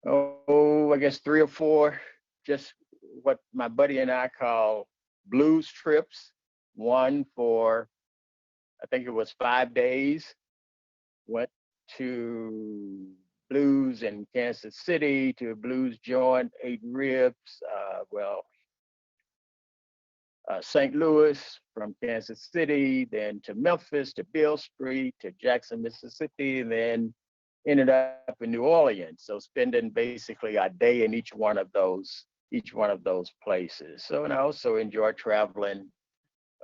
I guess 3 or 4, just what my buddy and I call blues trips. One for, I think it was 5 days, went to blues in Kansas City, to a blues joint, ate ribs, St. Louis, from Kansas City, then to Memphis, to Beale Street, to Jackson, Mississippi, and then ended up in New Orleans. So spending basically a day in each one of those places. So, and I also enjoy traveling,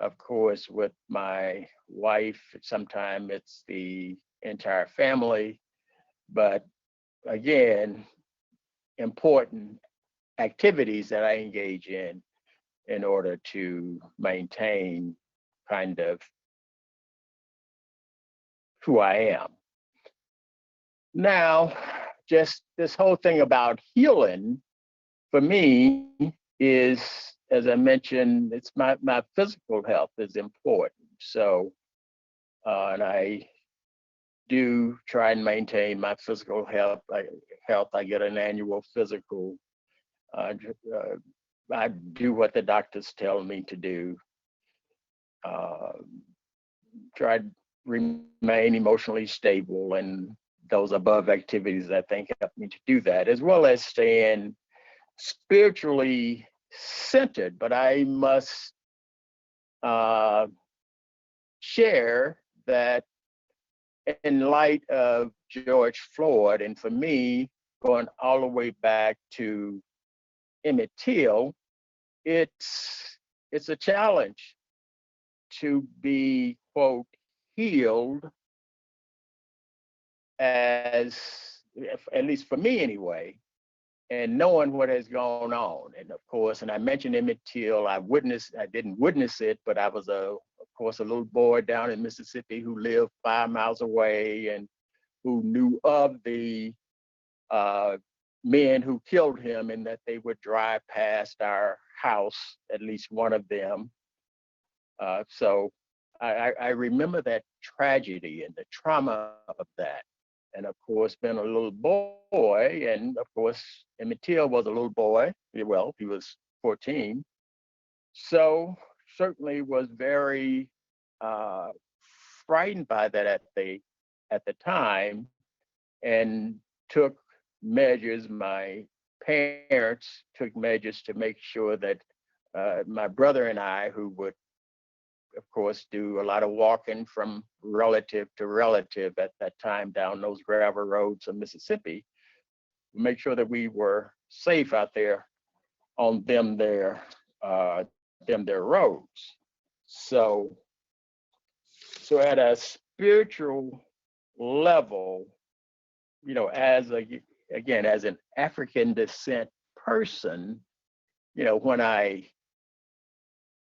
of course, with my wife. Sometimes it's the entire family, but again, important activities that I engage in order to maintain kind of who I am. Now, just this whole thing about healing for me is, as I mentioned, it's my physical health is important. So, and I do try and maintain my physical health. I get an annual physical. Uh, I do what the doctors tell me to do. Uh, try to remain emotionally stable, and those above activities I think help me to do that, as well as staying spiritually centered. But I must uh, share that in light of George Floyd, and for me, going all the way back to Emmett Till, it's a challenge to be, quote, healed, as at least for me anyway, and knowing what has gone on. And of course, and I mentioned Emmett Till, I didn't witness it, but I was of course, a little boy down in Mississippi who lived 5 miles away and who knew of the uh, men who killed him, and that they would drive past our house, at least one of them. So I remember that tragedy and the trauma of that. And of course, being a little boy, and of course, Emmett Till was a little boy. Well, he was 14. So certainly was very uh, frightened by that at the time, and took measures. My parents took measures to make sure that my brother and I, who would of course, do a lot of walking from relative to relative at that time down those gravel roads of Mississippi, make sure that we were safe out there on them their roads. So, so at a spiritual level, as again, as an African descent person, when I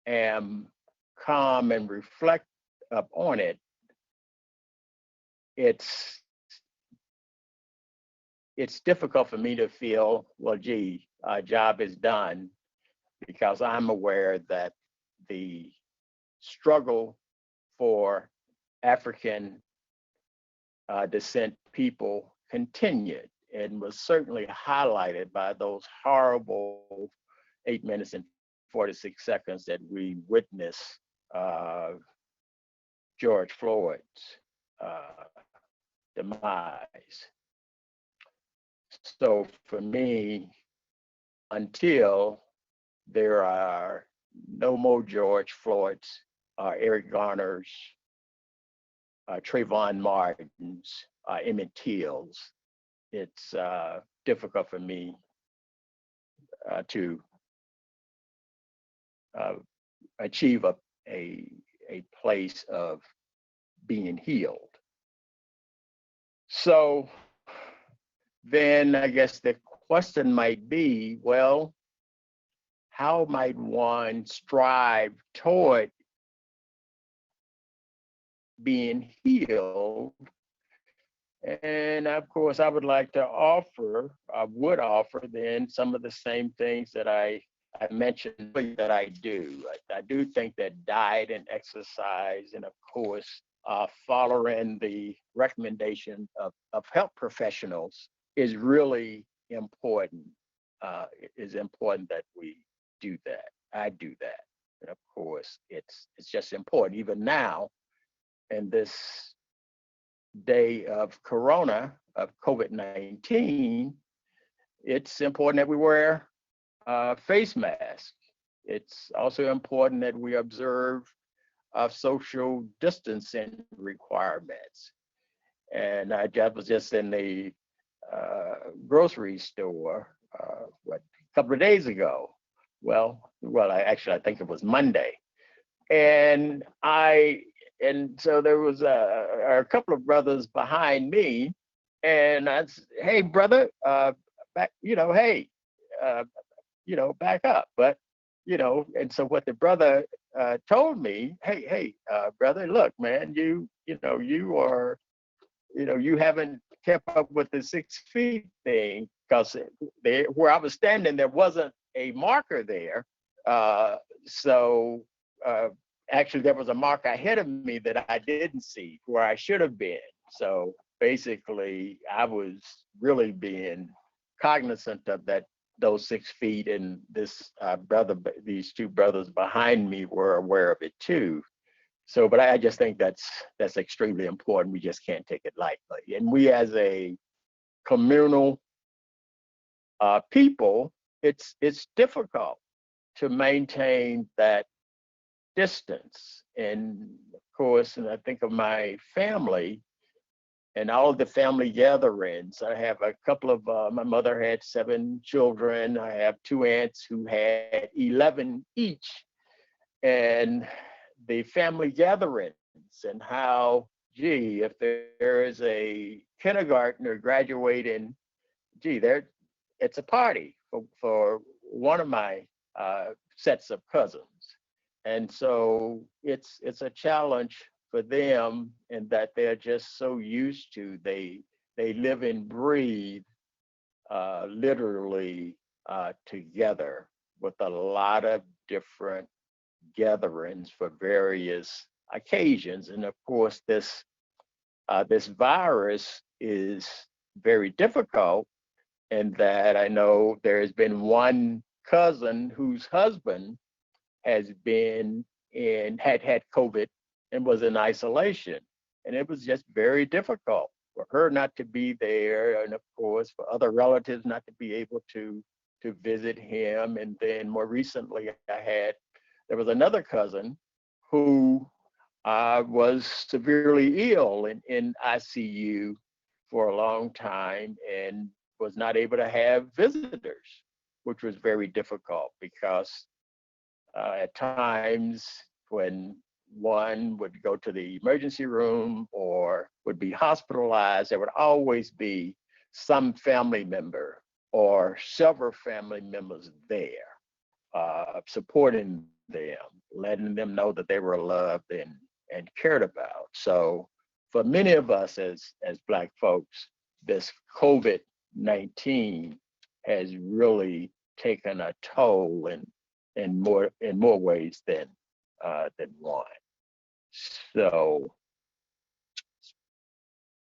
am calm and reflect upon it, it's it's difficult for me to feel, well, gee, our job is done, because I'm aware that the struggle for African descent people continued, and was certainly highlighted by those horrible 8 minutes and 46 seconds that we witnessed George Floyd's uh, demise. So for me, until there are no more George Floyd's, Eric Garner's, Trayvon Martin's, Emmett Till's, it's difficult for me to uh, achieve a place of being healed. So then I guess the question might be, well, how might one strive toward being healed? And of course, I would offer then some of the same things that I mentioned that I do. I do think that diet and exercise, and of course, following the recommendation of health professionals, is really important. It is important that we do that. I do that. And of course, it's just important. Even now, in this day of Corona, of COVID-19, it's important that we wear face masks. It's also important that we observe social distancing requirements. And I was just in the grocery store, a couple of days ago. I think it was Monday, and so there was a couple of brothers behind me, and I said, "Hey, brother, back, hey, back up." But and so what the brother told me, hey, brother, look, man, you are, you haven't kept up with the 6 feet thing, because where I was standing, there wasn't a marker there. So actually, there was a marker ahead of me that I didn't see where I should have been. So basically, I was really being cognizant of those 6 feet, and these two brothers behind me were aware of it too. So, but I just think that's extremely important. We just can't take it lightly. And we, as a communal people, it's difficult to maintain that distance. And of course, and I think of my family and all of the family gatherings. I have a couple of, my mother had 7 children. I have 2 aunts who had 11 each. And the family gatherings, and how, if there is a kindergartner graduating, it's a party for one of my sets of cousins. And so it's a challenge for them, in that they're just so used to, they live and breathe literally together, with a lot of different gatherings for various occasions. And of course, this virus is very difficult, in that I know there has been one cousin whose husband has been had COVID and was in isolation. And it was just very difficult for her not to be there, and of course for other relatives not to be able to visit him. And then more recently, there was another cousin who was severely ill in ICU for a long time, and was not able to have visitors, which was very difficult, because at times when one would go to the emergency room or would be hospitalized, there would always be some family member or several family members there, supporting them, letting them know that they were loved and cared about. So for many of us as Black folks, this COVID-19 has really taken a toll in more ways than one. So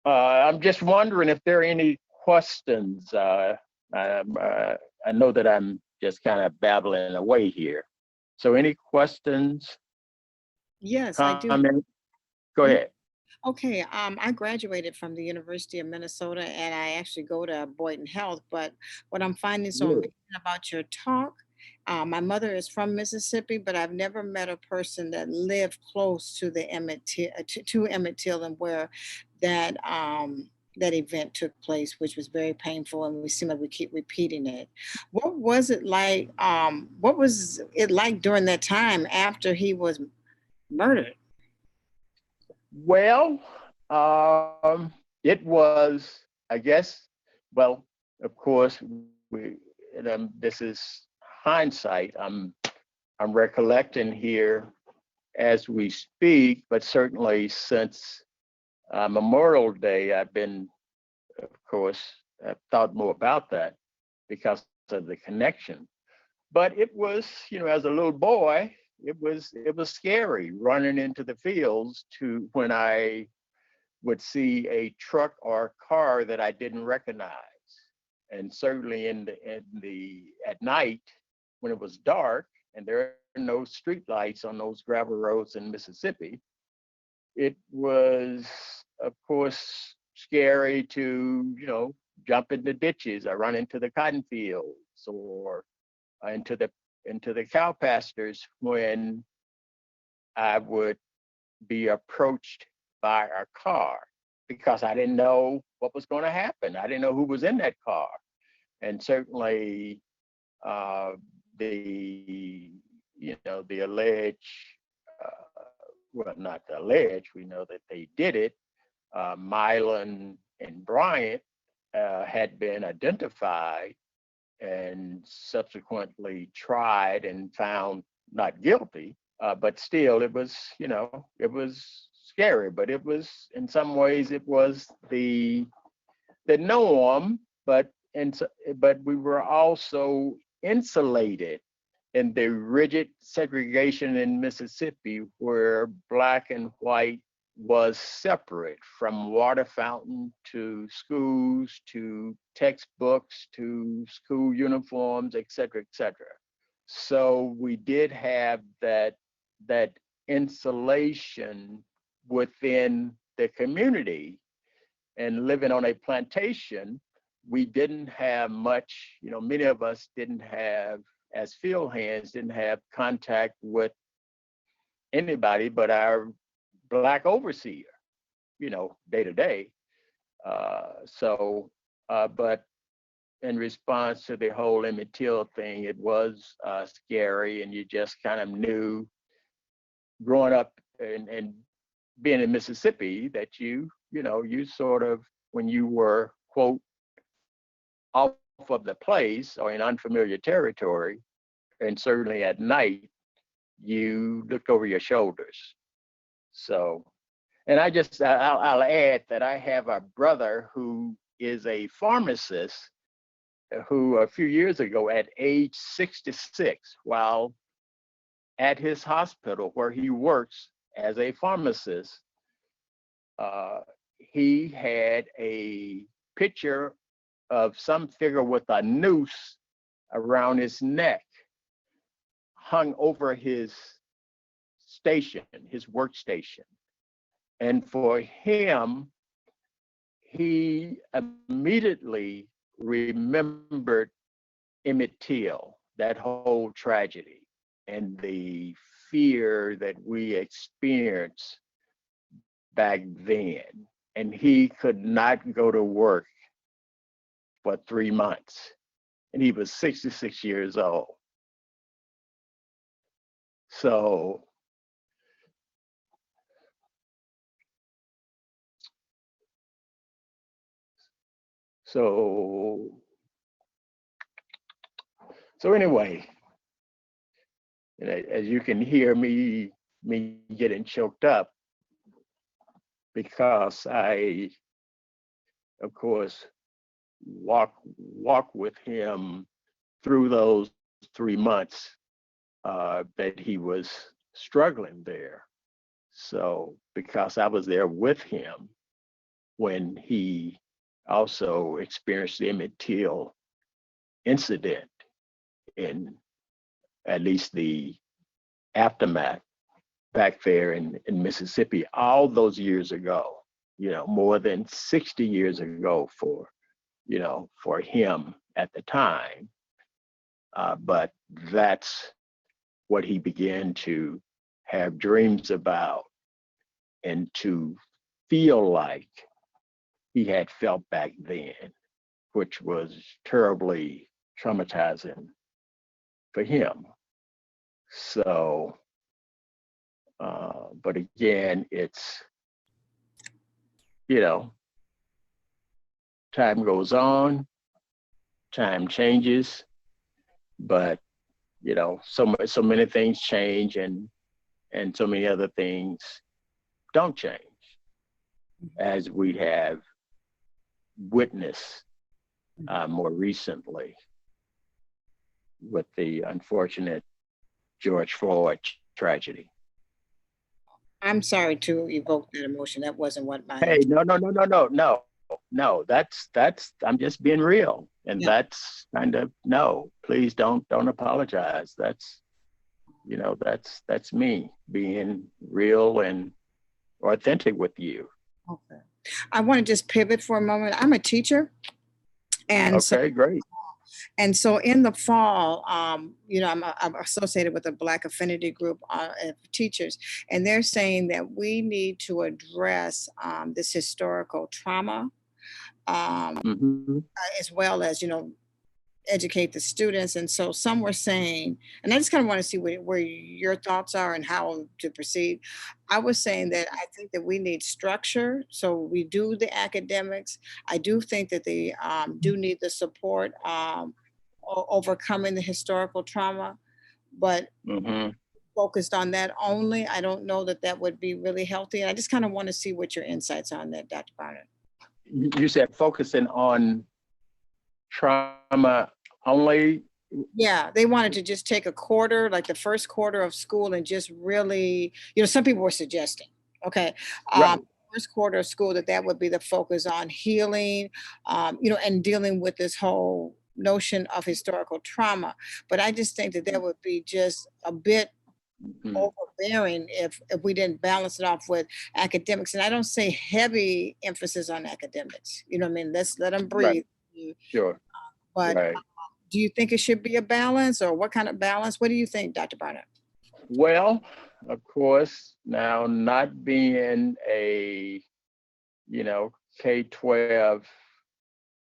I'm just wondering if there are any questions. I know that I'm just kind of babbling away here. So any questions? Yes, I do. Go ahead. Okay, I graduated from the University of Minnesota, and I actually go to Boynton Health. But what I'm finding so Really? amazing about your talk, my mother is from Mississippi, but I've never met a person that lived close to the Emmett Till, to Emmett Till, and where that that event took place, which was very painful, and we seem like we keep repeating it. What was it like? What was it like during that time after he was murdered? Well, it was, I guess, well, of course, this is hindsight. I'm recollecting here as we speak, but certainly since Memorial Day, I've been, of course, I've thought more about that because of the connection. But it was, as a little boy, it was scary running into the fields when I would see a truck or car that I didn't recognize. And certainly at night when it was dark and there are no street lights on those gravel roads in Mississippi, it was, of course, scary to, jump into ditches or run into the cotton fields or into the cow pastures when I would be approached by a car, because I didn't know what was going to happen. I didn't know who was in that car. And certainly the alleged, well, not the alleged, we know that they did it, Milan and Bryant had been identified and subsequently tried and found not guilty. But still, it was scary. But it was, in some ways, it was the norm. But we were also insulated in the rigid segregation in Mississippi, where Black and white was separate, from water fountain to schools to textbooks to school uniforms, et cetera, et cetera. So we did have that insulation within the community. And living on a plantation, we didn't have much, many of us didn't have, as field hands, didn't have contact with anybody but our Black overseer, day to day. But in response to the whole Emmett Till thing, it was scary, and you just kind of knew, growing up and being in Mississippi, that you sort of, when you were, quote, off of the place or in unfamiliar territory, and certainly at night, you looked over your shoulders. So, and I'll add that I have a brother who is a pharmacist who a few years ago, at age 66, while at his hospital where he works as a pharmacist, he had a picture of some figure with a noose around his neck hung over his station, his workstation. And for him, he immediately remembered Emmett Till, that whole tragedy, and the fear that we experienced back then. And he could not go to work for 3 months. And he was 66 years old. So anyway, as you can hear me getting choked up, because I, of course, walk with him through those 3 months that he was struggling there. So, because I was there with him when he also experienced the Emmett Till incident, in at least the aftermath back there in Mississippi, all those years ago, more than 60 years ago for him at the time. But that's what he began to have dreams about and to feel like he had felt back then, which was terribly traumatizing for him. So, but again, it's, time goes on, time changes, but so many things change, and so many other things don't change, as we have witnessed more recently with the unfortunate George Floyd tragedy. I'm sorry to evoke that emotion. That wasn't what my Hey, no. no, I'm just being real. And Yeah. that's kind of, no, please don't apologize. That's me being real and authentic with you. Okay. I want to just pivot for a moment. I'm a teacher. And so Okay, great. in the fall, I'm associated with a Black affinity group of teachers, and they're saying that we need to address this historical trauma, Hmm. as well as, educate the students. And so some were saying, and I just kind of want to see where your thoughts are and how to proceed. I was saying that I think that we need structure. So we do the academics. I do think that they do need the support overcoming the historical trauma, but Hmm. focused on that only, I don't know that that would be really healthy. And I just kind of want to see what your insights are on that, Dr. Barnett. You said focusing on trauma only. Yeah, they wanted to just take a quarter, like the first quarter of school, and just really, some people were suggesting, okay, Right. first quarter of school, that would be the focus on healing, and dealing with this whole notion of historical trauma. But I just think that would be just a bit Mhm. overbearing if we didn't balance it off with academics. And I don't say heavy emphasis on academics. You know what I mean? Let's let them Right. breathe. Sure. But Right. do you think it should be a balance, or what kind of balance? What do you think, Dr. Barnett? Well, of course, now not being a, K-12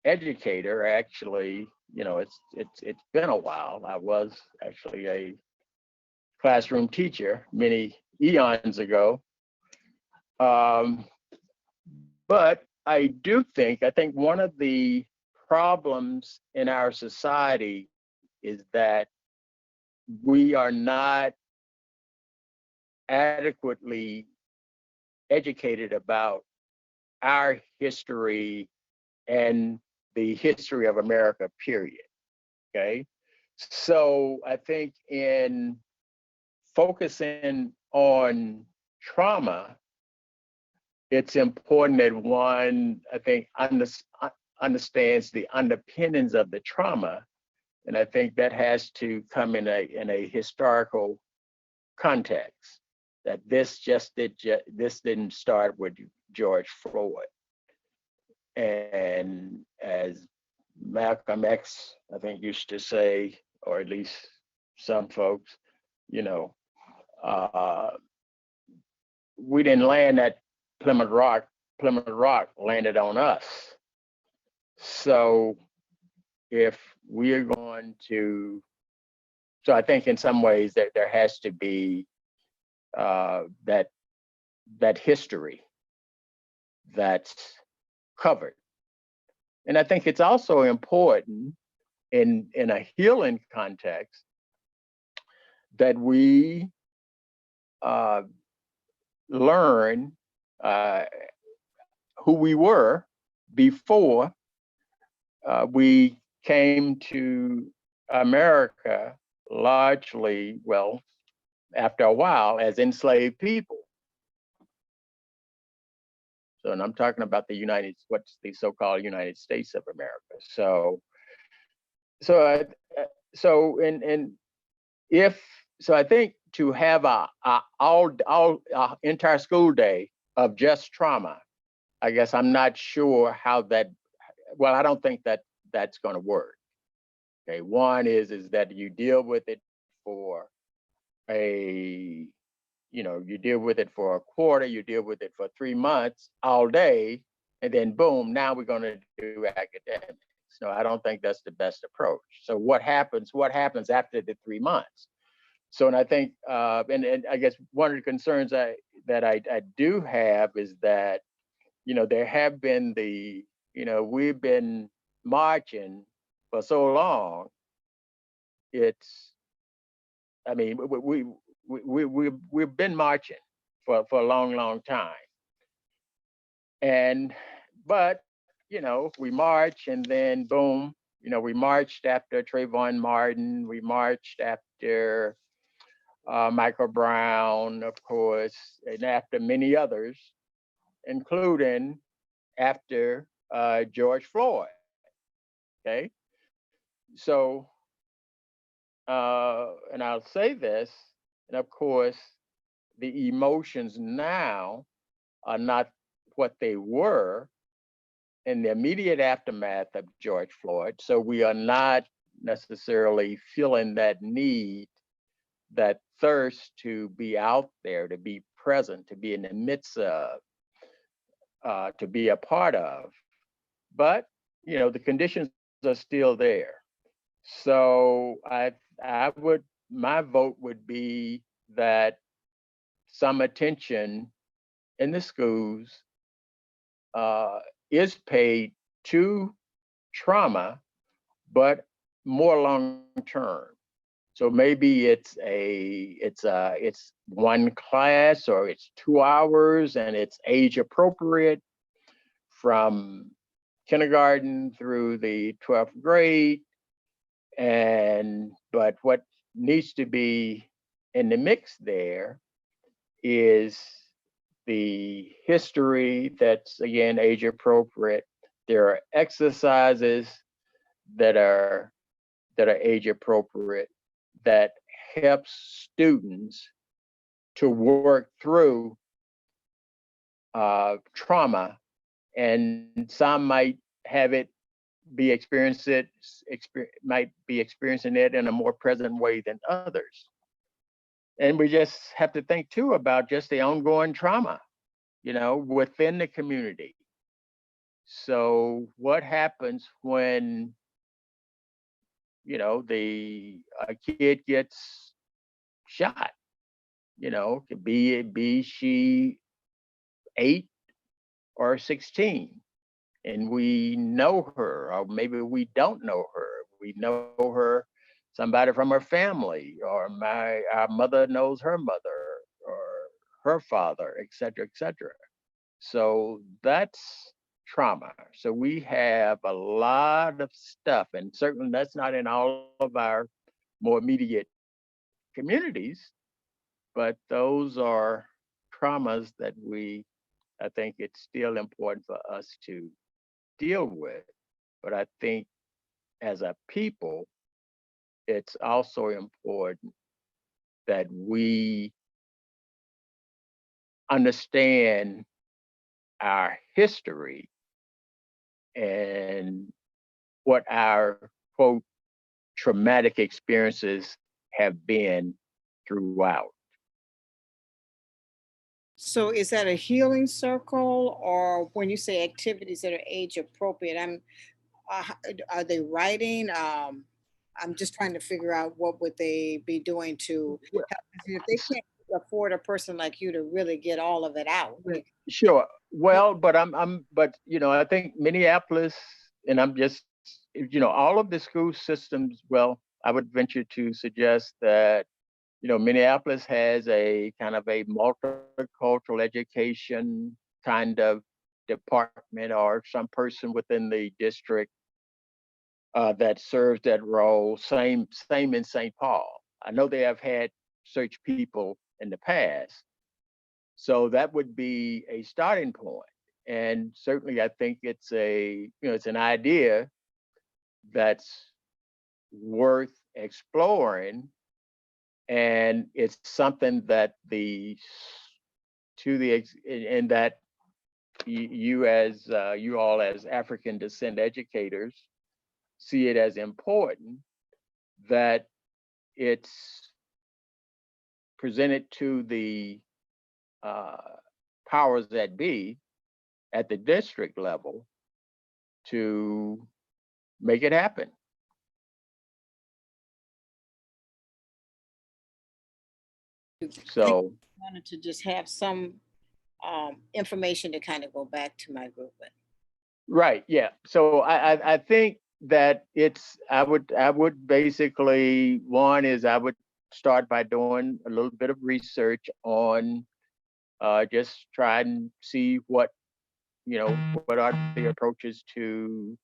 educator, actually, it's been a while. I was actually a classroom teacher many eons ago. Um, but I think one of the problems in our society is that we are not adequately educated about our history and the history of America, period. Okay. So I think in focusing on trauma, it's important that one, I think, understands the underpinnings of the trauma. And I think that has to come in a historical context. That this didn't start with George Floyd, and as Malcolm X, I think, used to say, or at least some folks, you know, uh, we didn't land at Plymouth Rock. Plymouth Rock landed on us. So if we're going to, so I think in some ways that there has to be that history that's covered. And I think it's also important in a healing context that we uh, learn uh, who we were before we came to America, largely, well, after a while, as enslaved people. So, and I'm talking about what's the so-called United States of America. So, so, and if so, I think to have a all entire school day of just trauma, I guess I'm not sure how that. Well, I don't think that's going to work. Okay, one is that you deal with it for a, you deal with it for a quarter, you deal with it for 3 months, all day, and then boom, now we're going to do academics. No, I don't think that's the best approach. So what happens? What happens after the 3 months? So, and I think, and I guess one of the concerns that I do have is that, there have been we've been marching for so long. It's, I mean, we've been marching for a long, long time. And, but, we march and then boom, we marched after Trayvon Martin, we marched after Michael Brown, of course, and after many others, including after George Floyd. Okay, so and I'll say this, and of course, the emotions now are not what they were in the immediate aftermath of George Floyd. So we are not necessarily feeling that need, that thirst to be out there, to be present, to be in the midst of, to be a part of. But the conditions are still there. So I would, my vote would be that some attention in the schools uh, is paid to trauma, but more long term. So maybe it's one class, or it's 2 hours, and it's age appropriate from kindergarten through the 12th grade. But what needs to be in the mix there is the history that's, again, age appropriate. There are exercises that are age appropriate, that helps students to work through trauma, and some might have it be might be experiencing it in a more present way than others. And we just have to think too about just the ongoing trauma, within the community. So what happens when, the a kid gets shot? Could be she 8 or 16, and we know her, or maybe we don't know her. We know her, somebody from her family, or our mother knows her mother, or her father, et cetera, et cetera. So that's trauma. So we have a lot of stuff, and certainly that's not in all of our more immediate communities, but those are traumas that I think it's still important for us to deal with. But I think as a people, it's also important that we understand our history and what our, quote, traumatic experiences have been throughout. So is that a healing circle, or when you say activities that are age appropriate, are they writing? I'm just trying to figure out what would they be doing to Well, help. If they can't afford a person like you to really get all of it out. sure. Well, but I think Minneapolis, and I'm just, all of the school systems. Well, I would venture to suggest that Minneapolis has a kind of a multicultural education kind of department, or some person within the district that serves that role. Same in St. Paul. I know they have had such people in the past, so that would be a starting point. And certainly, I think it's an idea that's worth exploring, and it's something that in that you all as African descent educators see it as important that it's presented to the uh, powers that be at the district level to make it happen. I So wanted to just have some information to kind of go back to my group with. right, yeah. So I think that I would basically, one is I would start by doing a little bit of research on just try and see what are the approaches to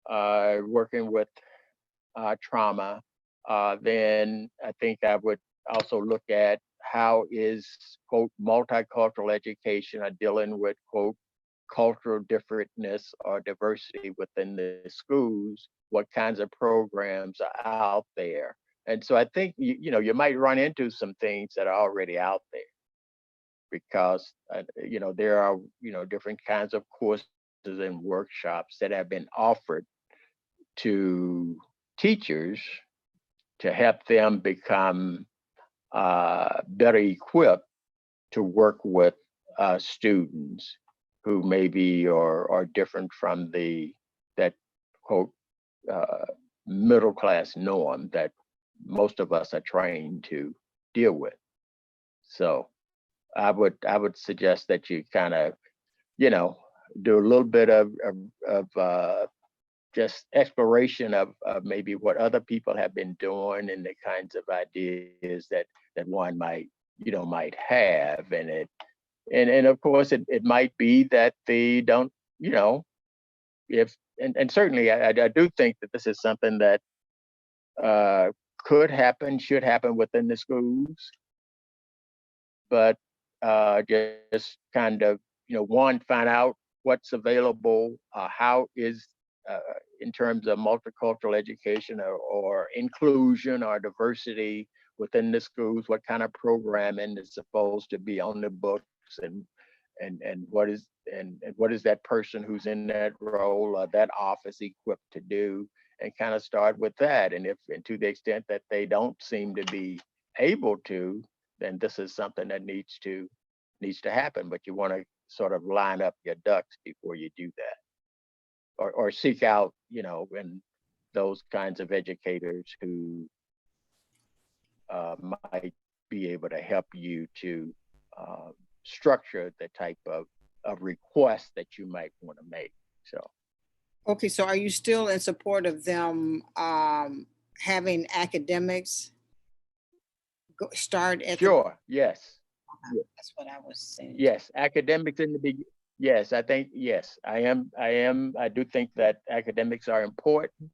working with trauma. Then I think I would also look at how is, quote, multicultural education dealing with, quote, cultural differentness or diversity within the schools, what kinds of programs are out there. And so I think, you might run into some things that are already out there because, there are, different kinds of courses and workshops that have been offered to teachers to help them become better equipped to work with students who maybe are different from that quote middle class norm that most of us are trained to deal with. So I would suggest that you kind of, do a little bit of just exploration of maybe what other people have been doing and the kinds of ideas that one might have, and of course it might be that they don't, if and certainly I do think that this is something that could happen, should happen within the schools, but just kind of, one, find out what's available, how is in terms of multicultural education or inclusion or diversity within the schools, what kind of programming is supposed to be on the books, and what is that person who's in that role or that office equipped to do, and kind of start with that. And to the extent that they don't seem to be able to, then this is something that needs to happen. But you want to sort of line up your ducks before you do that, or seek out, and those kinds of educators who might be able to help you to structure the type of request that you might want to make. So. Okay, so are you still in support of them having academics start at Sure, yes. That's what I was saying. Yes, academics in the beginning. Yes, I think, yes, I am. I do think that academics are important.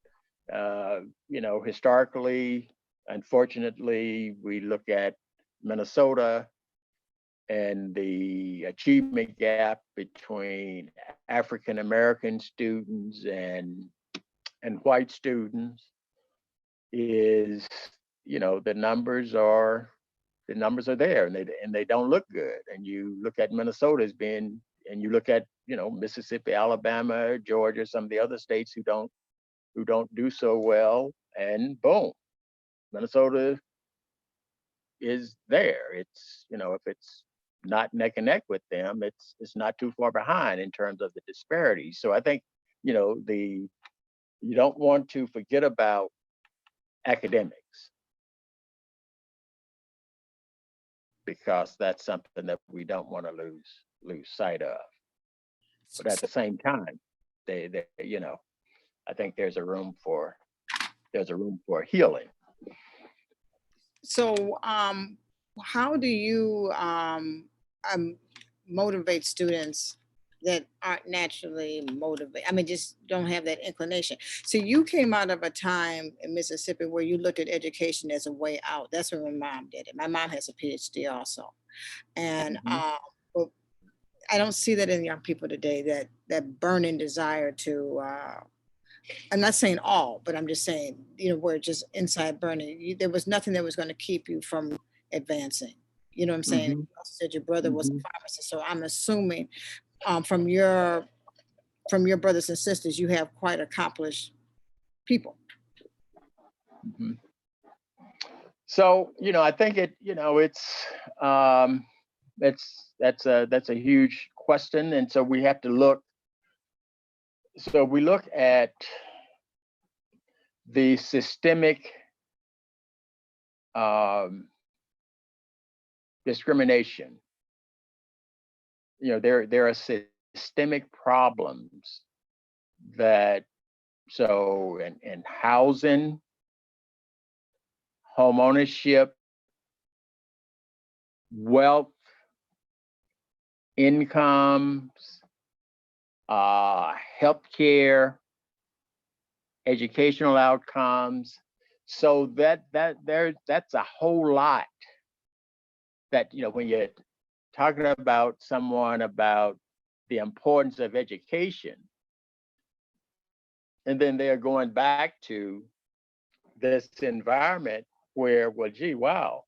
Historically, unfortunately, we look at Minnesota and the achievement gap between African American students and white students is, the numbers are there, and they don't look good. And you look at Minnesota as being, and you look at, Mississippi, Alabama, Georgia, some of the other states who don't do so well, and boom, Minnesota is there. It's, if it's not neck and neck with them, it's not too far behind in terms of the disparities. So I think, you don't want to forget about academics, because that's something that we don't want to lose sight of. But at the same time, they I think there's a room for healing. So how do you motivate students that aren't naturally motivated? I mean, just don't have that inclination. So you came out of a time in Mississippi where you looked at education as a way out. That's when my mom did it. My mom has a PhD also. And but I don't see that in young people today, that burning desire to I'm not saying all, but I'm just saying, where just inside burning. There was nothing that was going to keep you from advancing. You know what I'm saying? You also said your brother was a pharmacist, so I'm assuming from your brothers and sisters, you have quite accomplished people. So, I think that's a huge question, and so we have to look. So we look at the systemic discrimination. There are systemic problems that, so in housing, home ownership, wealth, incomes, healthcare, educational outcomes. So that's a whole lot that, when you're talking about someone about the importance of education. And then they're going back to this environment where, well, gee, wow,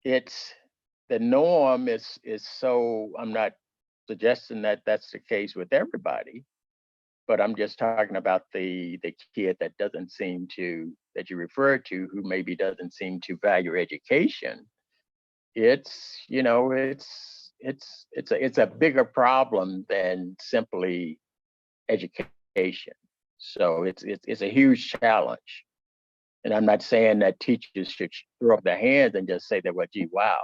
it's the norm is so, I'm not suggesting that that's the case with everybody, but I'm just talking about the kid that doesn't seem to, that you refer to, who maybe doesn't seem to value education. It's, you know, it's a bigger problem than simply education. So it's a huge challenge. And I'm not saying that teachers should throw up their hands and just say that, well, gee, wow,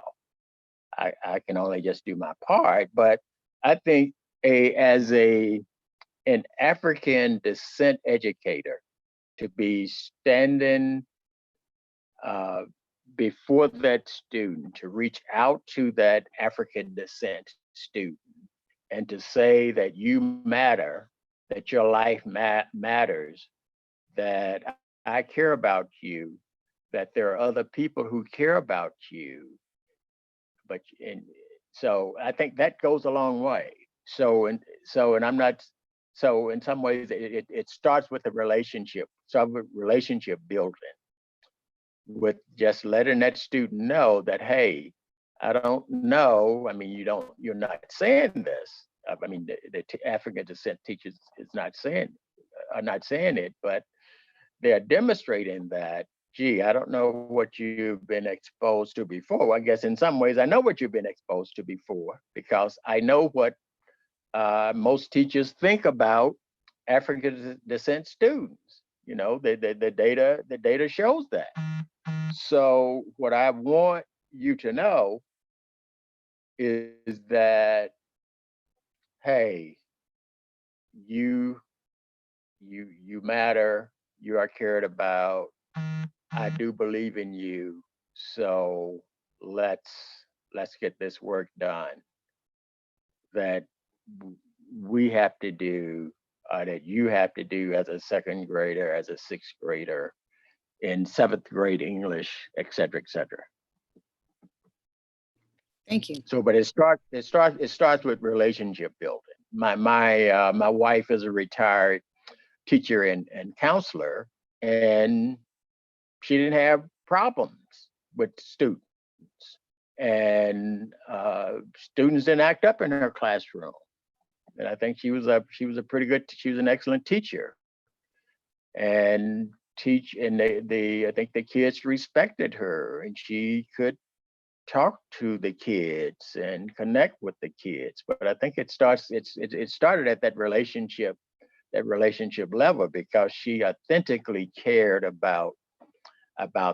I can only just do my part. But I think as an African descent educator, to be standing before that student, to reach out to that African descent student and to say that you matter, that your life matters, that I care about you, that there are other people who care about you. But and so I think that goes a long way. And I'm not, so in some ways it starts with the relationship, relationship building, with just letting that student know that, hey, I don't know. I mean, you're not saying this. I mean, the African descent teachers are not saying it, but they're demonstrating that, gee, I don't know what you've been exposed to before. Well, I guess in some ways I know what you've been exposed to before, because I know what most teachers think about African descent students. You know, the data shows that. So what I want you to know is that, hey, you you matter, you are cared about. I do believe in you. So let's get this work done that we have to do, that you have to do as a second grader, as a sixth grader, in seventh grade English, et cetera, et cetera. Thank you. So, but it starts with relationship building. My wife is a retired teacher and counselor, and she didn't have problems with students, and students didn't act up in her classroom. And I think she was an excellent teacher, and I think the kids respected her, and she could talk to the kids and connect with the kids. But I think it started at that relationship level, because she authentically cared about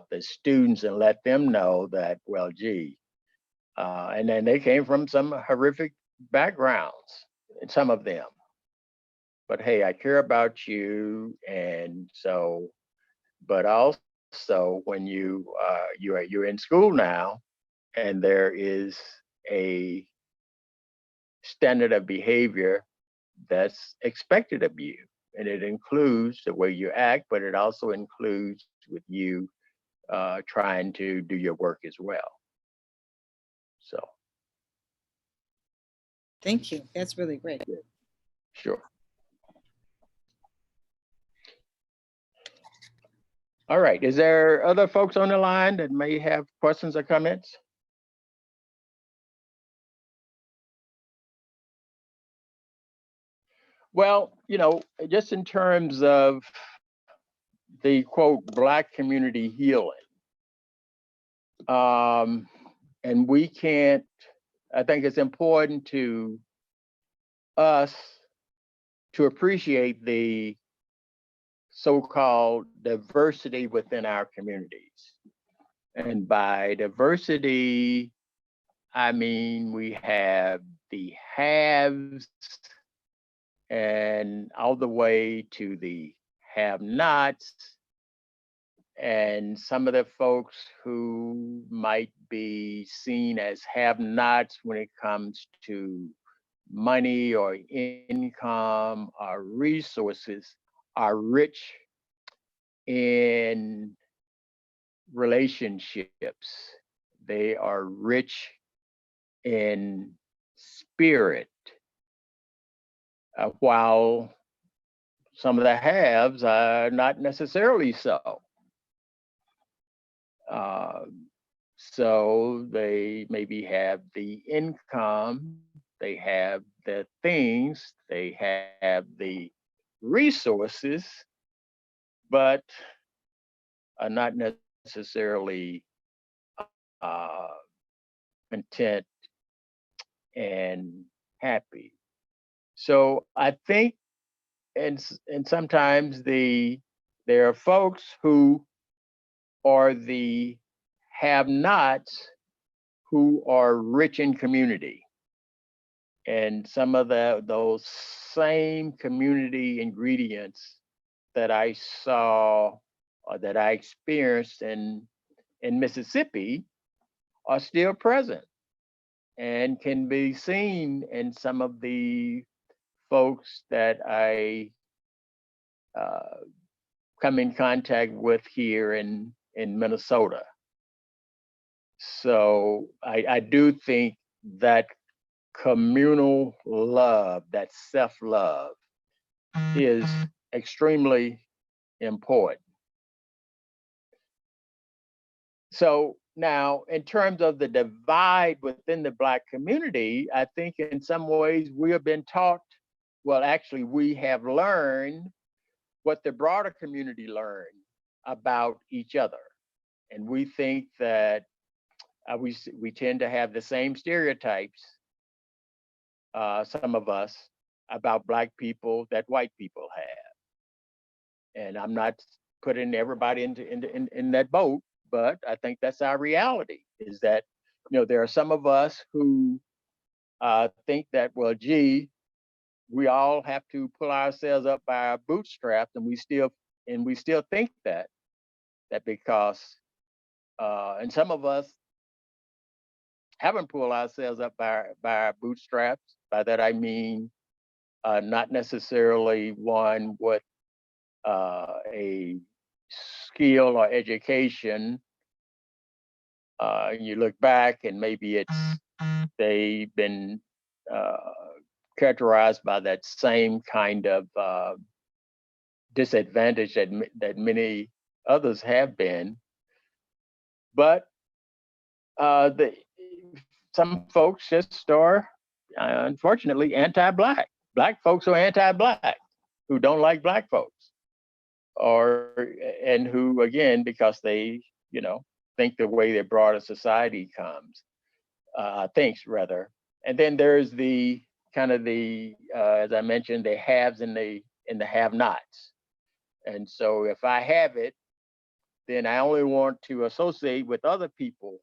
the students and let them know that, well, gee, and then they came from some horrific backgrounds, some of them. But hey, I care about you, and so, but also when you're in school now, and there is a standard of behavior that's expected of you, and it includes the way you act, but it also includes with you trying to do your work as well. So. Thank you. That's really great. Sure. All right. Is there other folks on the line that may have questions or comments? Well, you know, just in terms of the quote Black community healing, and we can't, I think it's important to us to appreciate the so-called diversity within our communities. And by diversity, I mean we have the haves and all the way to the have-nots, and some of the folks who might be seen as have-nots when it comes to money or income or resources are rich in relationships. They are rich in spirit, while some of the haves are not necessarily so. So they maybe have the income, they have the things, they have the resources, but are not necessarily uh, content and happy. So I think, and sometimes there are folks who are the have-nots who are rich in community, and some of those same community ingredients that I saw or that I experienced in Mississippi are still present and can be seen in some of the folks that I come in contact with here in Minnesota. So I do think that communal love, that self-love, is extremely important. So now, in terms of the divide within the Black community, I think in some ways we have been taught, well, actually, we have learned what the broader community learned about each other. And we think that we tend to have the same stereotypes, some of us, about Black people that white people have. And I'm not putting everybody in that boat, but I think that's our reality, is that, there are some of us who think that, well, gee, we all have to pull ourselves up by our bootstraps, and we still think that because and some of us haven't pulled ourselves up by our bootstraps. By that I mean not necessarily one with a skill or education. You look back and maybe they've been characterized by that same kind of disadvantage that many others have been. But some folks just are, unfortunately, anti-Black. Black folks are anti-Black, who don't like Black folks, and who, again, because they, think the way their broader society thinks rather. And then there's the kind of as I mentioned, the haves and the have-nots. And so if I have it, then I only want to associate with other people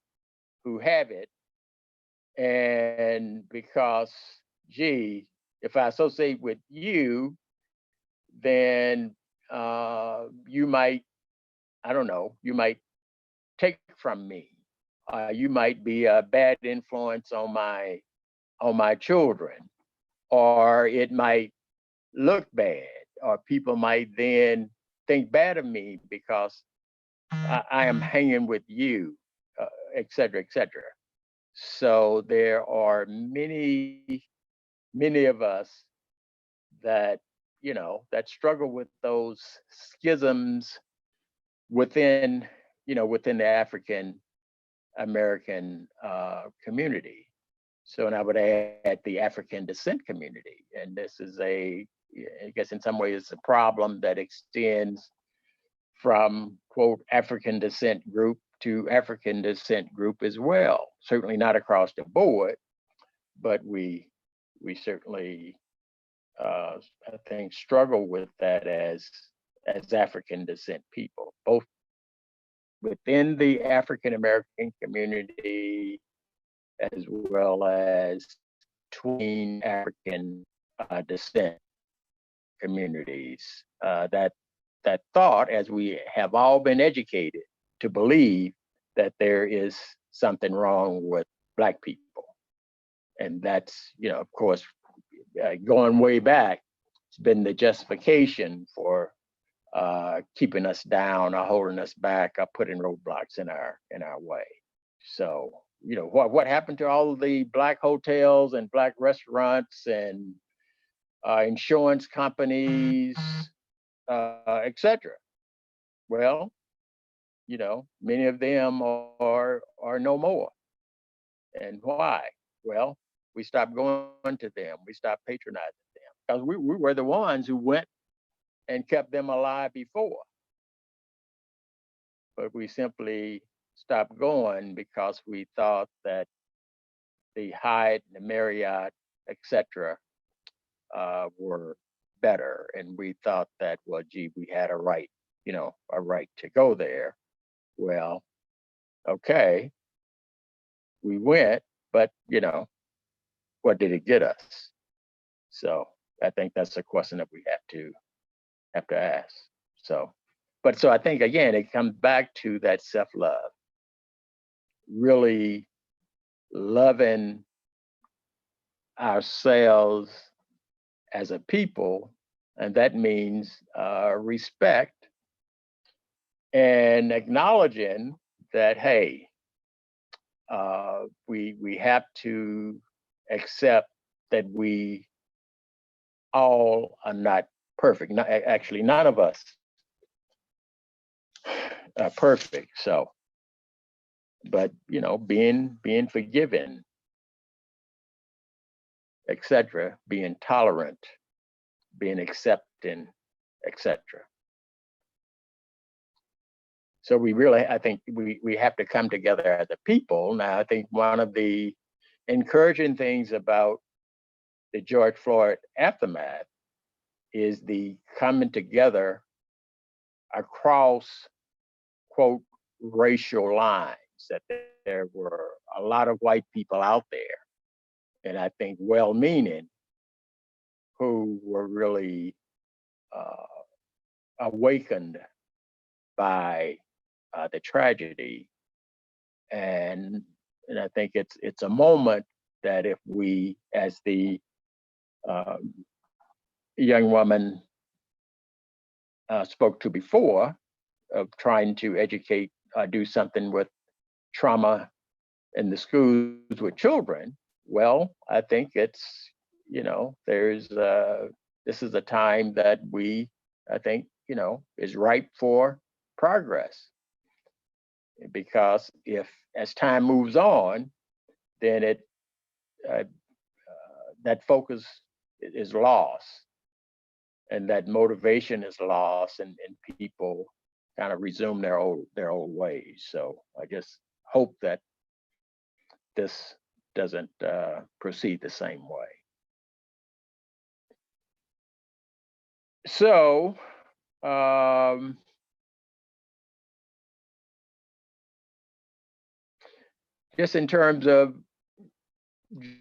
who have it. And because, gee, if I associate with you, then you might, I don't know, you might take from me. You might be a bad influence on my children, or it might look bad, or people might then think bad of me because I am hanging with you, et cetera, et cetera. So there are many of us that, that struggle with those schisms within the African American community. So, and I would add the African descent community. And this is I guess in some ways, it's a problem that extends from, quote, African descent group to African descent group as well. Certainly not across the board, but we certainly, I think, struggle with that as African descent people, both within the African American community as well as between African descent communities. That thought, as we have all been educated to believe, that there is something wrong with Black people. And that's, of course, going way back, it's been the justification for keeping us down or holding us back or putting roadblocks in our way. So what happened to all of the black hotels and black restaurants and insurance companies, etc. Well, many of them are no more. And why? Well, we stopped going to them. We stopped patronizing them because we were the ones who went and kept them alive before. But we simply stopped going because we thought that the Hyatt, the Marriott, etc., were better, and we thought that, well, gee, we had a right to go there. Well, okay, we went, but what did it get us? So I think that's a question that we have to ask. So I think again, it comes back to that self-love, really loving ourselves as a people, and that means respect and acknowledging that, hey, we have to accept that we all are not perfect. Actually, none of us are perfect. So, but being forgiven, etc., being tolerant, being accepting, etc. So I think we have to come together as a people. Now, I think one of the encouraging things about the George Floyd aftermath is the coming together across, quote, racial lines, that there were a lot of white people out there, and I think well-meaning, who were really awakened by the tragedy. And I think it's a moment that if we, as the young woman spoke to before, of trying to educate, do something with trauma in the schools with children, well, I think it's, there's, this is a time that I think, is ripe for progress. Because if, as time moves on, then that focus is lost, and that motivation is lost, and people kind of resume their old ways. So I just hope that this doesn't proceed the same way. So just in terms of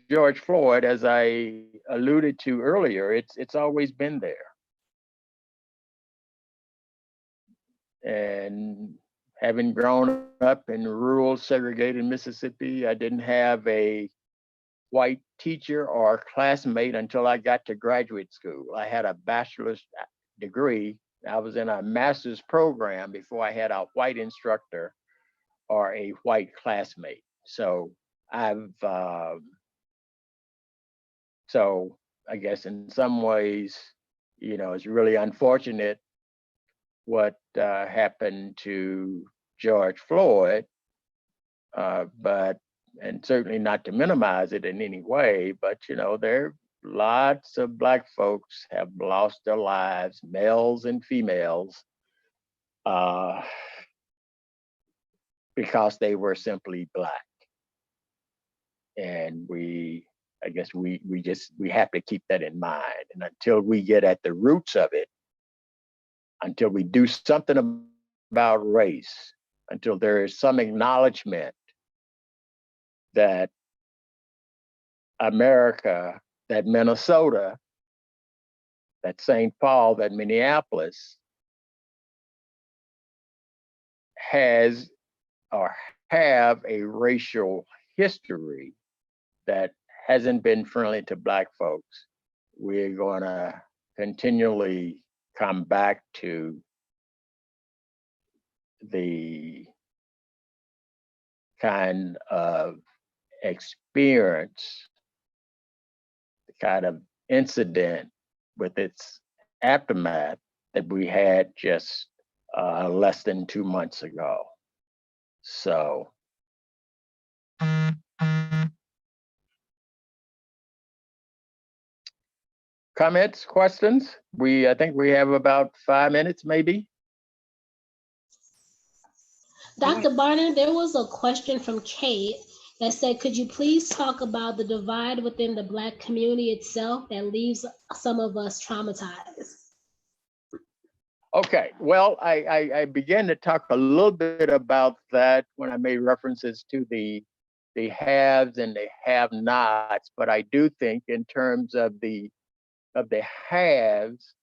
George Floyd, as I alluded to earlier, it's always been there. And having grown up in rural segregated Mississippi, I didn't have a white teacher or classmate until I got to graduate school. I had a bachelor's degree. I was in a master's program before I had a white instructor or a white classmate. So so I guess in some ways, it's really unfortunate what happened to George Floyd, and certainly not to minimize it in any way, but there lots of Black folks have lost their lives, males and females, because they were simply Black. And I guess we have to keep that in mind. And until we get at the roots of it, until we do something about race, until there is some acknowledgement that America, that Minnesota, that St. Paul, that Minneapolis has or have a racial history that hasn't been friendly to Black folks, we're going to continually come back to the kind of experience the kind of incident with its aftermath that we had just less than 2 months ago. So comments, questions? I think we have about 5 minutes, maybe. Dr. Barner, there was a question from Kate that said, could you please talk about the divide within the Black community itself that leaves some of us traumatized? Okay, well, I began to talk a little bit about that when I made references to the haves and the have-nots, but I do think in terms of the haves,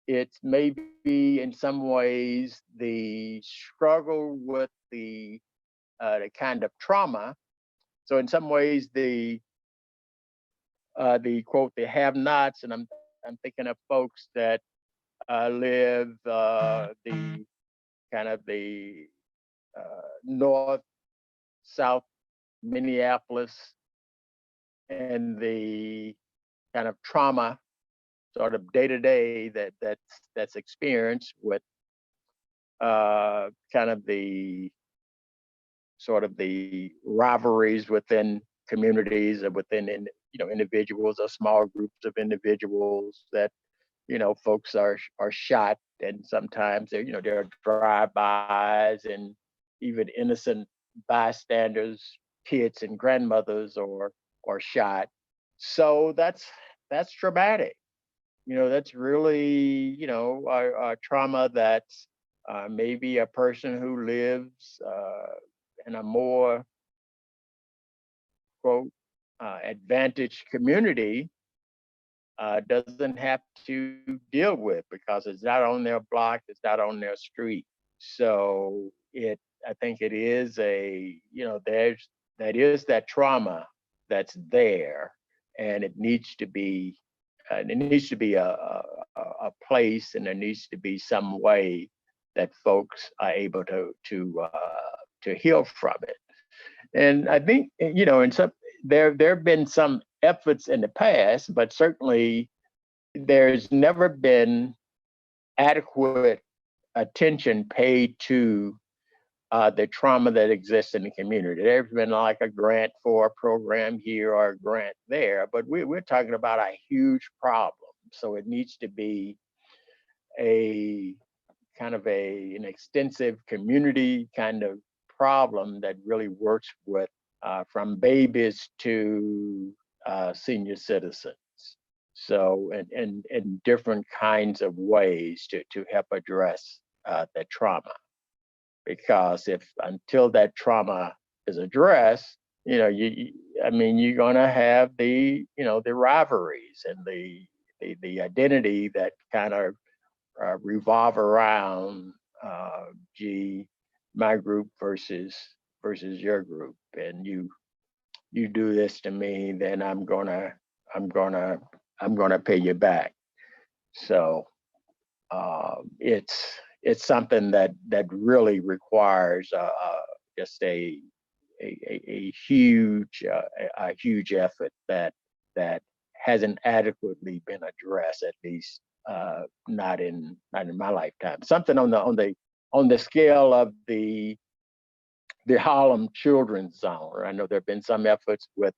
it's maybe in some ways the struggle with the kind of trauma. So in some ways the quote, the have-nots, and I'm thinking of folks that live the kind of the north, south Minneapolis, and the kind of trauma sort of day-to-day that's experienced with kind of the sort of the rivalries within communities and within individuals or small groups of individuals that folks are shot, and sometimes there are drive-bys and even innocent bystanders, kids and grandmothers are shot. So that's traumatic. That's really a trauma that's maybe a person who lives in a more quote advantaged community doesn't have to deal with, because it's not on their block, it's not on their street. So I think it is that trauma that's there, and it needs to be a place, and there needs to be some way that folks are able to heal from it. And I think in some there have been some efforts in the past, but certainly there's never been adequate attention paid to the trauma that exists in the community. There's been like a grant for a program here or a grant there, but we're talking about a huge problem. So it needs to be a kind of an extensive community kind of problem that really works with from babies to senior citizens. So in different kinds of ways to help address that trauma. Because until that trauma is addressed, you're gonna have the rivalries and the identity that kind of revolve around my group versus your group, and you do this to me, then I'm gonna pay you back. So it's something that really requires just a huge effort that hasn't adequately been addressed, at least not in my lifetime. Something on the scale of the Harlem Children's Zone. I know there have been some efforts with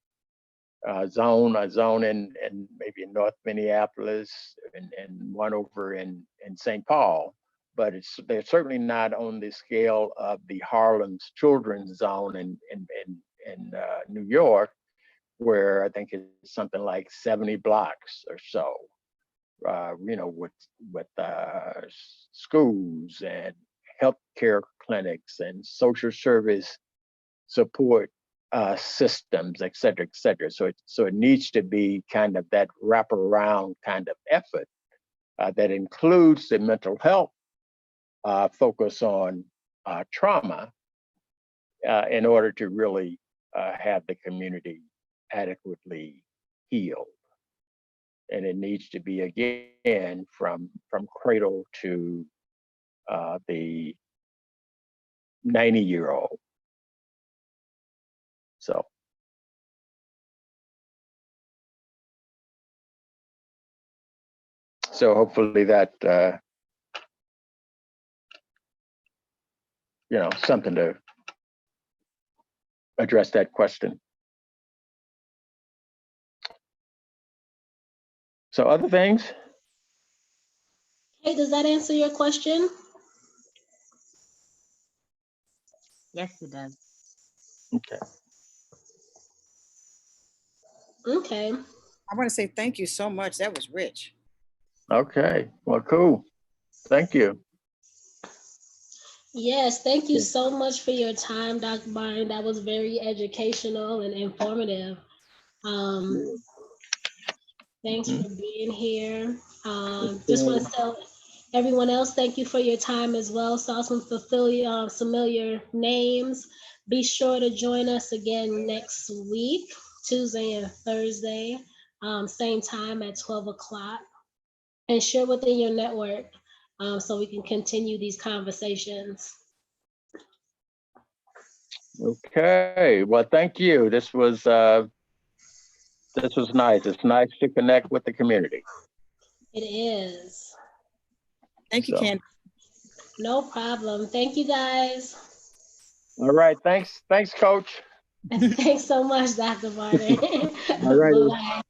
a zone in maybe in North Minneapolis and one over in St. Paul, but they're certainly not on the scale of the Harlem's Children's Zone in New York, where I think it's something like 70 blocks or so, with schools and healthcare clinics and social service support systems, et cetera, et cetera. So it needs to be kind of that wraparound kind of effort that includes the mental health focus on trauma in order to really have the community adequately healed. And it needs to be, again, from cradle to the 90-year-old. So So hopefully that, something to address that question. So other things? Hey, does that answer your question? Yes, it does. Okay. Okay. I want to say thank you so much. That was rich. Okay. Well, cool. Thank you. Yes, thank you so much for your time, Dr. Barnes. That was very educational and informative. Thanks for being here. Just want to tell everyone else, thank you for your time as well. Saw some familiar names. Be sure to join us again next week, Tuesday and Thursday, same time at 12 o'clock. And share within your network so we can continue these conversations. Okay. Well, thank you. This was nice. It's nice to connect with the community. It is. Thank you, So. Candy. No problem. Thank you, guys. All right. Thanks. Thanks, Coach. Thanks so much, Dr. Barton. All right. Bye-bye.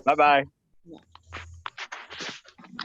Bye-bye.